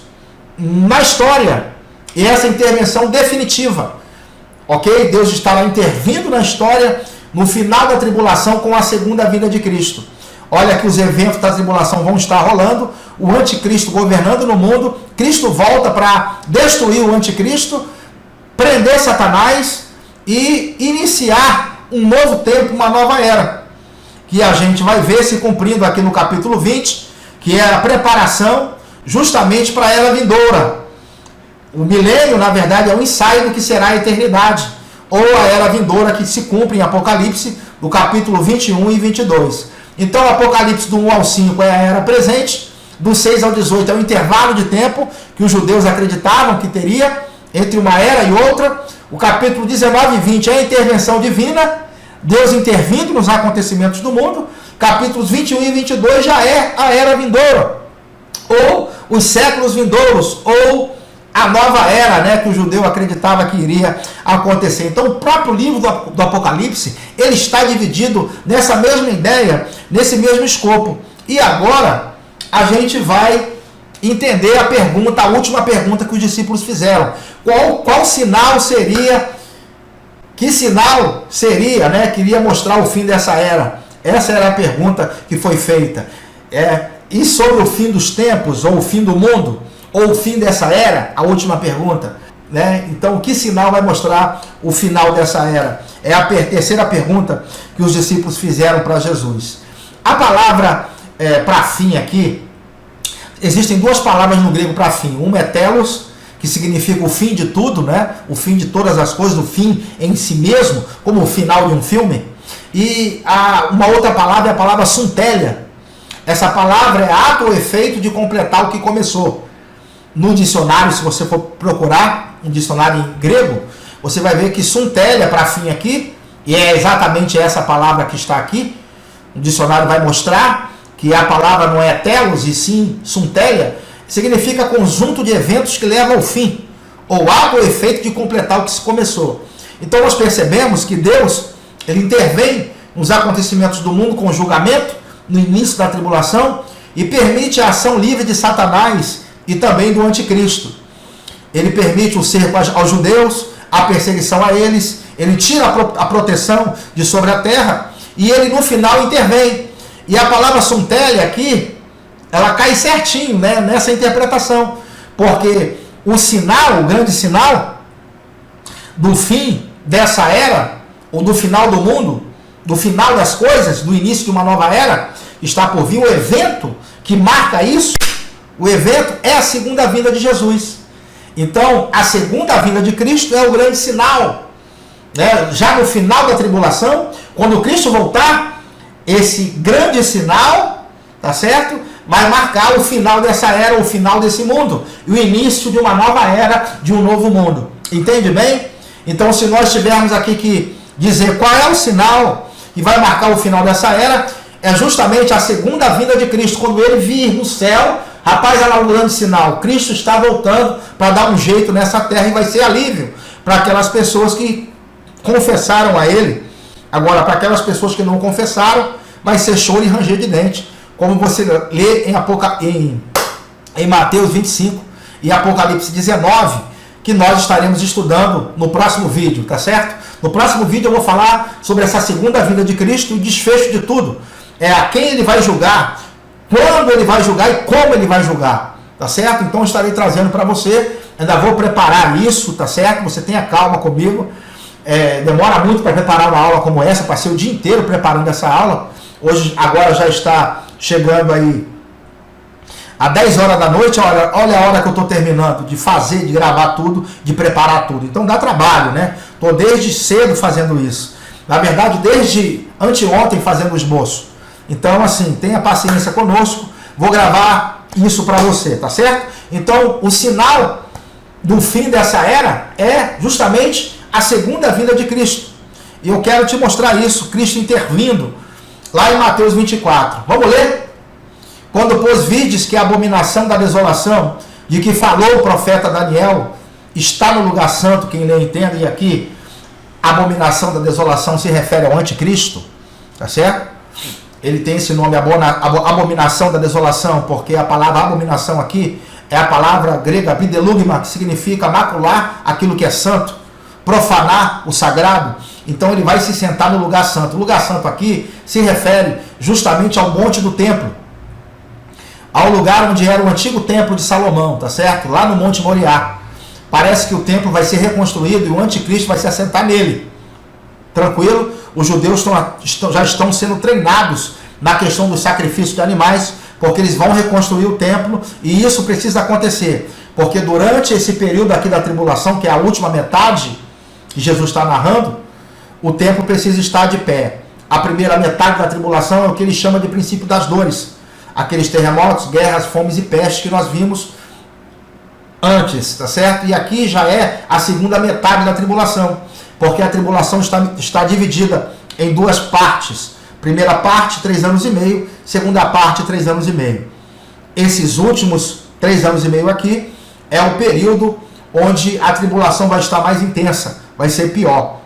na história, e essa intervenção definitiva, ok? Deus estará intervindo na história no final da tribulação com a segunda vinda de Cristo. Olha que os eventos da tribulação vão estar rolando, o anticristo governando no mundo, Cristo volta para destruir o anticristo, prender Satanás e iniciar um novo tempo, uma nova era, que a gente vai ver se cumprindo aqui no capítulo 20, que é a preparação justamente para a era vindoura. O milênio, na verdade, é um ensaio do que será a eternidade, ou a era vindoura que se cumpre em Apocalipse, no capítulo 21 e 22. Então, Apocalipse do 1 ao 5 é a era presente, do 6 ao 18 é o intervalo de tempo que os judeus acreditavam que teria entre uma era e outra. O capítulo 19 e 20 é a intervenção divina, Deus intervindo nos acontecimentos do mundo. Capítulos 21 e 22 já é a era vindoura, ou os séculos vindouros, ou a nova era, né, que o judeu acreditava que iria acontecer. Então o próprio livro do Apocalipse, ele está dividido nessa mesma ideia, nesse mesmo escopo. E agora a gente vai entender a pergunta, a última pergunta que os discípulos fizeram. Qual sinal seria, que sinal seria, né, que iria mostrar o fim dessa era? Essa era a pergunta que foi feita. E sobre o fim dos tempos, ou o fim do mundo, ou o fim dessa era? A última pergunta, né? Então, que sinal vai mostrar o final dessa era? É a terceira pergunta que os discípulos fizeram para Jesus. A palavra para fim aqui, existem duas palavras no grego para fim. Uma é telos, que significa o fim de tudo, né? O fim de todas as coisas, o fim em si mesmo, como o final de um filme. E uma outra palavra é a palavra suntélia. Essa palavra é ato ou efeito de completar o que começou. No dicionário, se você for procurar um dicionário em grego, você vai ver que suntélia para fim aqui, e é exatamente essa palavra que está aqui. O dicionário vai mostrar que a palavra não é telos, e sim suntélia, significa conjunto de eventos que levam ao fim, ou ato ou efeito de completar o que se começou. Então nós percebemos que Deus, ele intervém nos acontecimentos do mundo com julgamento, no início da tribulação, e permite a ação livre de Satanás e também do anticristo. Ele permite o cerco aos judeus, a perseguição a eles, ele tira a proteção de sobre a terra, e ele no final intervém. E a palavra suntélia aqui, ela cai certinho, né, nessa interpretação, porque o sinal, o grande sinal do fim dessa era, ou do final do mundo, do final das coisas, do início de uma nova era, está por vir. O evento que marca isso, o evento é a segunda vinda de Jesus. Então, a segunda vinda de Cristo é o grande sinal, né? Já no final da tribulação, quando Cristo voltar, esse grande sinal, tá certo? Vai marcar o final dessa era, o final desse mundo, e o início de uma nova era, de um novo mundo. Entende bem? Então, se nós tivermos aqui que dizer qual é o sinal que vai marcar o final dessa era, é justamente a segunda vinda de Cristo, quando ele vir no céu. Rapaz, olha lá o grande sinal, Cristo está voltando para dar um jeito nessa terra, e vai ser alívio para aquelas pessoas que confessaram a ele. Agora, para aquelas pessoas que não confessaram, vai ser choro e ranger de dente, como você lê em Mateus 25 e Apocalipse 19, que nós estaremos estudando no próximo vídeo, tá certo? No próximo vídeo eu vou falar sobre essa segunda vinda de Cristo e o desfecho de tudo. É a quem ele vai julgar, quando ele vai julgar e como ele vai julgar, tá certo? Então eu estarei trazendo para você, ainda vou preparar isso, tá certo? Você tenha calma comigo, demora muito para preparar uma aula como essa, passei o dia inteiro preparando essa aula, agora já está chegando aí a 10 horas da noite, olha a hora que eu estou terminando de fazer, de gravar tudo, de preparar tudo, então dá trabalho, né? Estou desde cedo fazendo isso, na verdade desde anteontem fazendo o esboço. Então, assim, tenha paciência conosco, vou gravar isso para você, tá certo? Então, o sinal do fim dessa era é justamente a segunda vinda de Cristo. E eu quero te mostrar isso, Cristo intervindo, lá em Mateus 24. Vamos ler? Quando, pois, vides que a abominação da desolação, de que falou o profeta Daniel, está no lugar santo, quem lê entenda, e aqui a abominação da desolação se refere ao anticristo, tá certo? Ele tem esse nome, abominação da desolação, porque a palavra abominação aqui é a palavra grega bidelugma, que significa macular aquilo que é santo, profanar o sagrado. Então ele vai se sentar no lugar santo. O lugar santo aqui se refere justamente ao monte do templo, ao lugar onde era o antigo templo de Salomão, tá certo? Lá no Monte Moriá. Parece que o templo vai ser reconstruído e o anticristo vai se assentar nele. Tranquilo? Os judeus já estão sendo treinados na questão do sacrifício de animais, porque eles vão reconstruir o templo, e isso precisa acontecer, porque durante esse período aqui da tribulação, que é a última metade que Jesus está narrando, o templo precisa estar de pé. A primeira metade da tribulação é o que ele chama de princípio das dores, aqueles terremotos, guerras, fomes e pestes que nós vimos antes, tá certo? E aqui já é a segunda metade da tribulação, porque a tribulação está dividida em duas partes. Primeira parte, 3 anos e meio. Segunda parte, 3 anos e meio. Esses últimos 3 anos e meio aqui é o período onde a tribulação vai estar mais intensa, vai ser pior.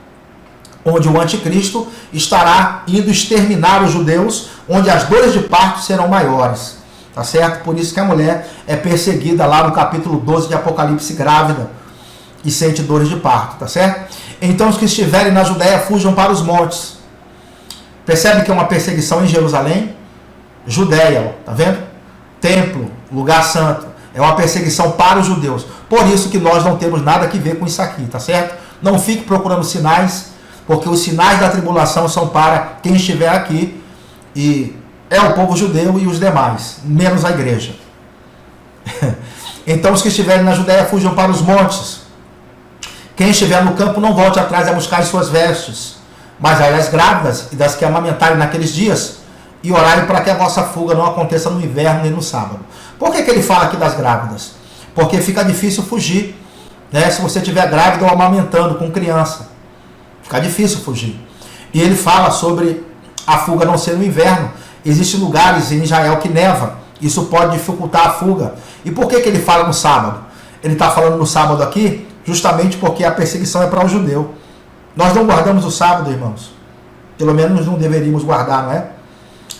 Onde o anticristo estará indo exterminar os judeus, onde as dores de parto serão maiores. Tá certo? Por isso que a mulher é perseguida lá no capítulo 12 de Apocalipse, grávida, e sente dores de parto, tá certo? Então os que estiverem na Judéia fujam para os montes. Percebe que é uma perseguição em Jerusalém? Judéia, tá vendo? Templo, lugar santo. É uma perseguição para os judeus. Por isso que nós não temos nada a ver com isso aqui, tá certo? Não fique procurando sinais, porque os sinais da tribulação são para quem estiver aqui, e é o povo judeu e os demais, menos a igreja. Então os que estiverem na Judéia fujam para os montes. Quem estiver no campo não volte atrás a buscar as suas vestes, mas aí as grávidas e das que amamentarem naqueles dias, e orarem para que a vossa fuga não aconteça no inverno nem no sábado. Por que ele fala aqui das grávidas? Porque fica difícil fugir, né? Se você estiver grávida ou amamentando com criança, fica difícil fugir. E ele fala sobre a fuga não ser no inverno. Existem lugares em Israel que neva, isso pode dificultar a fuga. E por que ele fala no sábado? Ele está falando no sábado aqui justamente porque a perseguição é para o judeu. Nós não guardamos o sábado, irmãos. Pelo menos não deveríamos guardar, não é?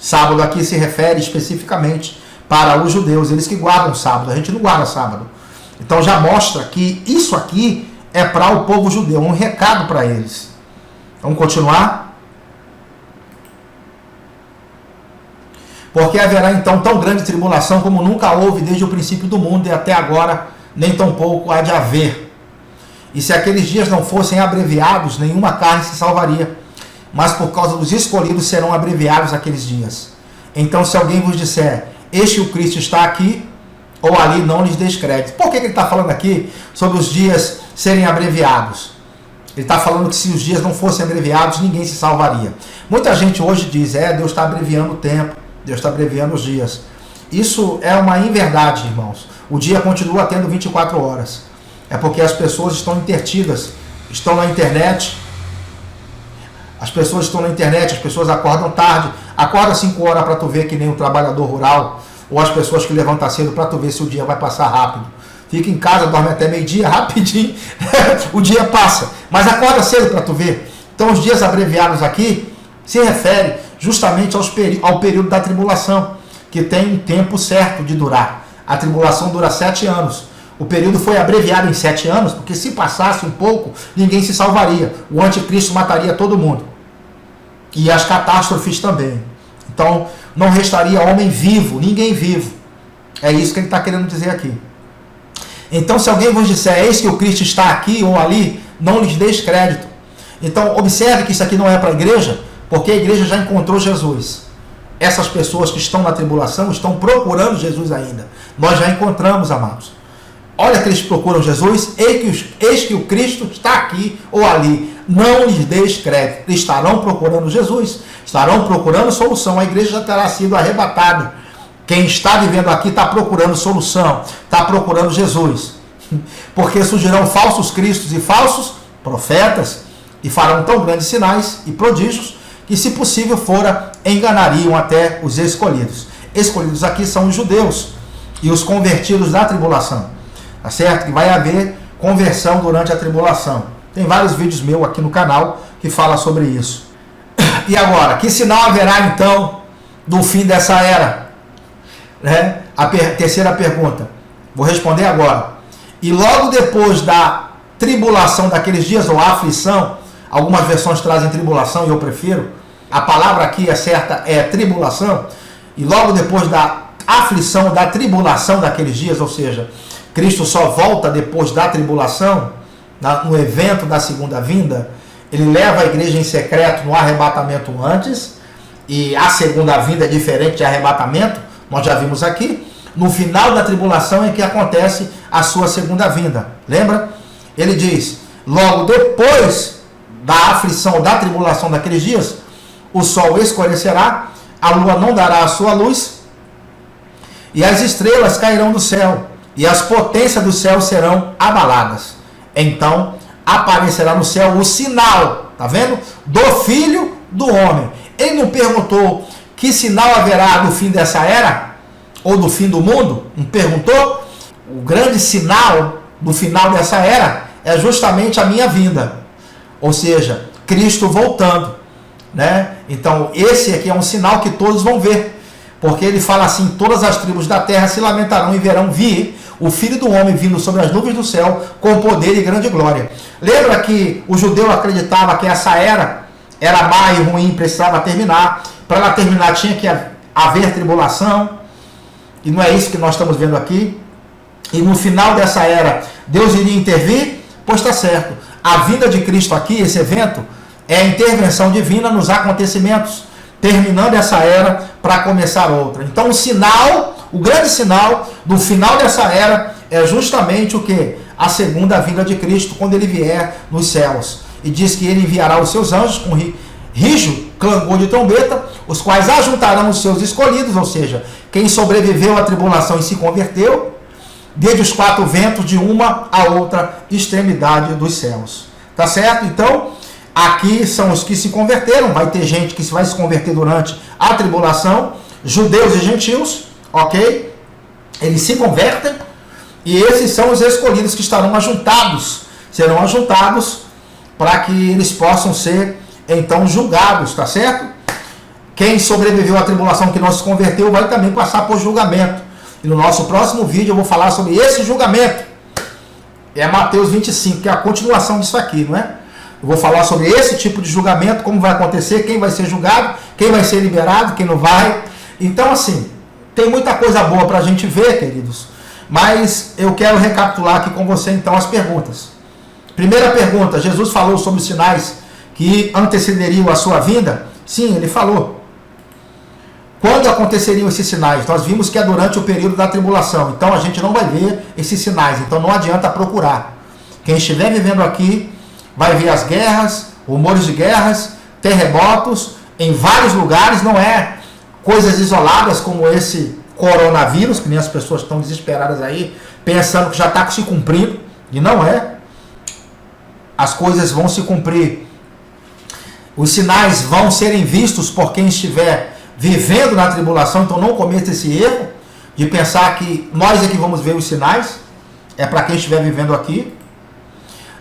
Sábado aqui se refere especificamente para os judeus, eles que guardam sábado, a gente não guarda sábado. Então já mostra que isso aqui é para o povo judeu, um recado para eles. Vamos continuar? Porque haverá então tão grande tribulação como nunca houve desde o princípio do mundo e até agora nem tão pouco há de haver. E se aqueles dias não fossem abreviados, nenhuma carne se salvaria, mas por causa dos escolhidos serão abreviados aqueles dias. Então se alguém vos disser, este o Cristo está aqui ou ali, não lhes deis crédito. Por que ele está falando aqui sobre os dias serem abreviados? Ele está falando que se os dias não fossem abreviados, ninguém se salvaria. Muita gente hoje diz, Deus está abreviando o tempo, Deus está abreviando os dias. Isso é uma inverdade, irmãos. O dia continua tendo 24 horas. É porque as pessoas estão intertidas, estão na internet. As pessoas estão na internet, as pessoas acordam tarde, acorda 5 horas para tu ver que nem um trabalhador rural, ou as pessoas que levantam cedo para tu ver se o dia vai passar rápido. Fica em casa, dorme até meio-dia, rapidinho, o dia passa. Mas acorda cedo para tu ver. Então os dias abreviados aqui se refere justamente ao período da tribulação, que tem um tempo certo de durar. A tribulação dura 7 anos. O período foi abreviado em 7 anos, porque se passasse um pouco, ninguém se salvaria. O anticristo mataria todo mundo. E as catástrofes também. Então, não restaria homem vivo, ninguém vivo. É isso que ele está querendo dizer aqui. Então, se alguém vos disser, eis que o Cristo está aqui ou ali, não lhes deis crédito. Então, observe que isso aqui não é para a igreja, porque a igreja já encontrou Jesus. Essas pessoas que estão na tribulação estão procurando Jesus ainda. Nós já encontramos, amados. Olha que eles procuram Jesus, eis que o Cristo está aqui ou ali. Não lhes deis crédito. Eles estarão procurando Jesus, estarão procurando solução. A igreja já terá sido arrebatada. Quem está vivendo aqui está procurando solução, está procurando Jesus. Porque surgirão falsos cristos e falsos profetas e farão tão grandes sinais e prodígios que, se possível fora, enganariam até os escolhidos. Escolhidos aqui são os judeus e os convertidos da tribulação. Tá certo? Que vai haver conversão durante a tribulação. Tem vários vídeos meus aqui no canal que falam sobre isso. E agora, que sinal haverá então do fim dessa era? Né? A terceira pergunta. Vou responder agora. E logo depois da tribulação daqueles dias, ou aflição, algumas versões trazem tribulação e eu prefiro. A palavra aqui é certa, é tribulação. E logo depois da aflição, da tribulação daqueles dias, ou seja, Cristo só volta depois da tribulação, no evento da segunda vinda. Ele leva a igreja em secreto no arrebatamento antes, e a segunda vinda é diferente de arrebatamento, nós já vimos aqui. No final da tribulação é que acontece a sua segunda vinda. Lembra? Ele diz, logo depois da aflição, da tribulação daqueles dias, o sol escurecerá, a lua não dará a sua luz, e as estrelas cairão do céu, e as potências do céu serão abaladas. Então aparecerá no céu o sinal, tá vendo? Do Filho do Homem. Ele não perguntou que sinal haverá do fim dessa era, ou do fim do mundo, não perguntou? O grande sinal do final dessa era é justamente a minha vinda, ou seja, Cristo voltando, né? Então esse aqui é um sinal que todos vão ver, porque ele fala assim, todas as tribos da terra se lamentarão e verão vir o Filho do Homem vindo sobre as nuvens do céu com poder e grande glória. Lembra que o judeu acreditava que essa era má e ruim, precisava terminar. Para ela terminar tinha que haver tribulação, e não é isso que nós estamos vendo aqui. E no final dessa era Deus iria intervir? Pois está certo. A vinda de Cristo aqui, esse evento, é a intervenção divina nos acontecimentos, terminando essa era para começar outra. Então o sinal, o grande sinal do final dessa era é justamente o que? A segunda vinda de Cristo, quando ele vier nos céus. E diz que ele enviará os seus anjos com rijo, clangor de trombeta, os quais ajuntarão os seus escolhidos, ou seja, quem sobreviveu à tribulação e se converteu, desde os 4 ventos, de uma a outra extremidade dos céus. Tá certo? Então, aqui são os que se converteram. Vai ter gente que vai se converter durante a tribulação, judeus e gentios, ok? Eles se convertem, e esses são os escolhidos que estarão ajuntados, serão ajuntados para que eles possam ser então julgados, tá certo? Quem sobreviveu à tribulação, que não se converteu, vai também passar por julgamento. E no nosso próximo vídeo eu vou falar sobre esse julgamento. É Mateus 25, que é a continuação disso aqui, não é? Eu vou falar sobre esse tipo de julgamento, como vai acontecer, quem vai ser julgado, quem vai ser liberado, quem não vai. Então, assim, tem muita coisa boa para a gente ver, queridos. Mas eu quero recapitular aqui com você, então, as perguntas. Primeira pergunta, Jesus falou sobre os sinais que antecederiam a sua vinda? Sim, ele falou. Quando aconteceriam esses sinais? Nós vimos que é durante o período da tribulação. Então, a gente não vai ver esses sinais. Então, não adianta procurar. Quem estiver vivendo aqui vai ver as guerras, rumores de guerras, terremotos, em vários lugares, não é coisas isoladas como esse coronavírus, que nem as pessoas estão desesperadas aí, pensando que já está se cumprindo, e não é. As coisas vão se cumprir. Os sinais vão serem vistos por quem estiver vivendo na tribulação, então não cometa esse erro de pensar que nós é que vamos ver os sinais, é para quem estiver vivendo aqui.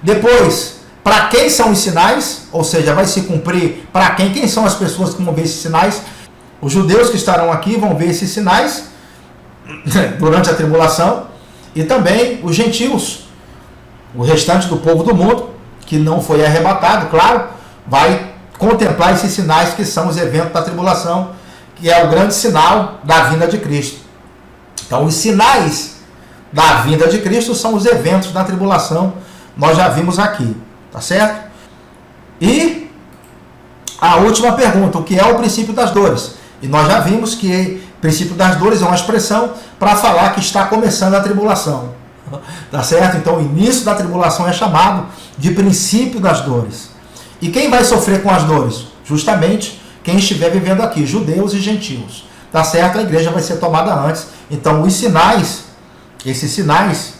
Depois, para quem são os sinais, ou seja, vai se cumprir para quem? Quem são as pessoas que vão ver esses sinais? Os judeus que estarão aqui vão ver esses sinais durante a tribulação, e também os gentios, o restante do povo do mundo, que não foi arrebatado, claro, vai contemplar esses sinais que são os eventos da tribulação, que é o grande sinal da vinda de Cristo. Então, os sinais da vinda de Cristo são os eventos da tribulação, nós já vimos aqui. Tá certo? E a última pergunta, o que é o princípio das dores? E nós já vimos que o princípio das dores é uma expressão para falar que está começando a tribulação. Tá certo? Então o início da tribulação é chamado de princípio das dores. E quem vai sofrer com as dores? Justamente quem estiver vivendo aqui, judeus e gentios. Tá certo? A igreja vai ser tomada antes. Então os sinais, esses sinais,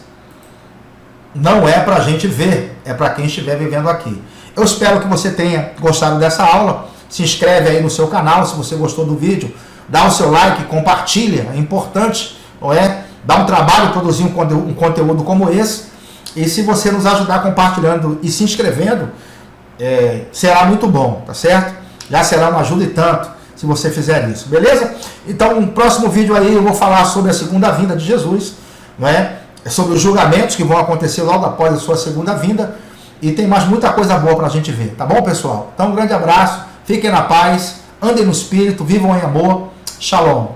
não é para a gente ver, é para quem estiver vivendo aqui. Eu espero que você tenha gostado dessa aula. Se inscreve aí no seu canal, se você gostou do vídeo. Dá o seu like, compartilha, é importante, não é? Dá um trabalho produzir um conteúdo como esse. E se você nos ajudar compartilhando e se inscrevendo, será muito bom, tá certo? Já será uma ajuda e tanto se você fizer isso, beleza? Então, no próximo vídeo aí eu vou falar sobre a segunda vinda de Jesus, não é? Sobre os julgamentos que vão acontecer logo após a sua segunda vinda. E tem mais muita coisa boa para a gente ver. Tá bom, pessoal? Então, um grande abraço. Fiquem na paz. Andem no Espírito. Vivam em amor. Shalom.